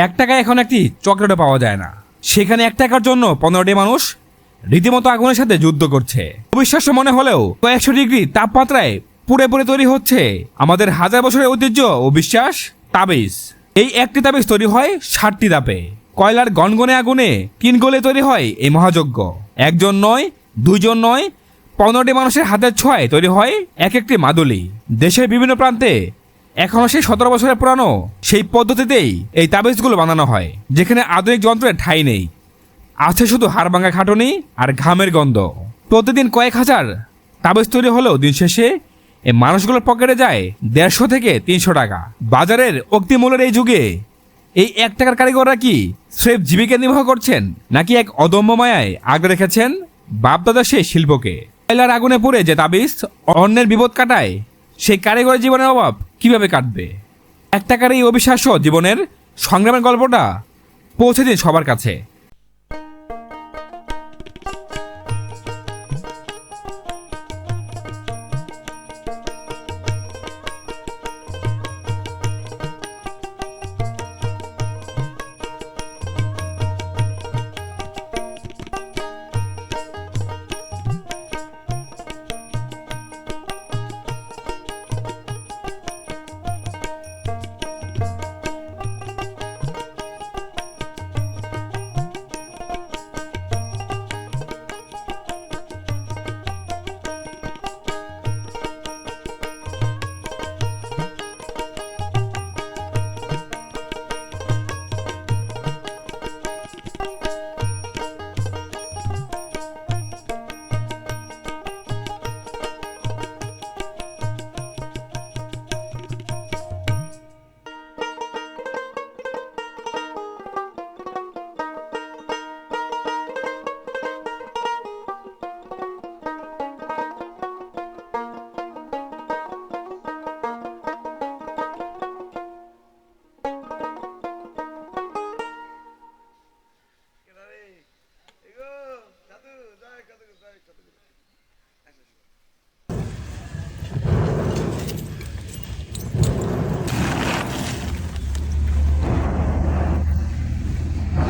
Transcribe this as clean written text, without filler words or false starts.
1 টাকায় এখন একটি চকলেটও পাওয়া যায় না, সেখানে 1 টাকার জন্য 15টি মানুষ রীতিমতো আগুনের সাথে যুদ্ধ করছে। অবিশ্বাস্য মনে হলেও কয়েকশো ডিগ্রি তাপমাত্রায় পুড়ে পুড়ে তৈরি হচ্ছে আমাদের হাজার বছরের ঐতিহ্য ও বিশ্বাস, তাবিজ। এই একটি তাবিজ তৈরি হয় 60টি ধাপে। কয়লার গনগনে আগুনে 3 গলে তৈরি হয় এই মহাযজ্ঞ। একজন নয়, দুইজন নয়, 15টি মানুষের হাতের ছোঁয়ায় তৈরি হয় এক একটি মাদুলি। দেশের বিভিন্ন প্রান্তে এখনো সেই 17 বছরের পুরানো সেই পদ্ধতিতেই এই তাবিজগুলো বানানো হয়, যেখানে আধুনিক যন্ত্রের ঠাঁই নেই, আছে শুধু হাড়ভাঙা খাটুনি আর ঘামের গন্ধ। প্রতিদিন কয়েক হাজার তাবিজ তৈরি হলেও দিন শেষে এই মানুষগুলোর পকেটে যায় 150 থেকে 300 টাকা। বাজারের অক্তিমূল্যের এই যুগে এই 1 টাকার কারিগররা কি স্রেফ জীবিকা নির্বাহ করছেন, নাকি এক অদম্য মায়ায় আগলে রেখেছেন বাপদাদা সেই শিল্পকে? কয়লার আগুনে পুড়ে যে তাবিজ অন্যের বিপদ কাটায়, সেই কারিগরের জীবনের অভাব কিভাবে কাটবে? 1 টাকার এই অবিশ্বাস্য জীবনের সংগ্রামের গল্পটা পৌঁছে দিন সবার কাছে।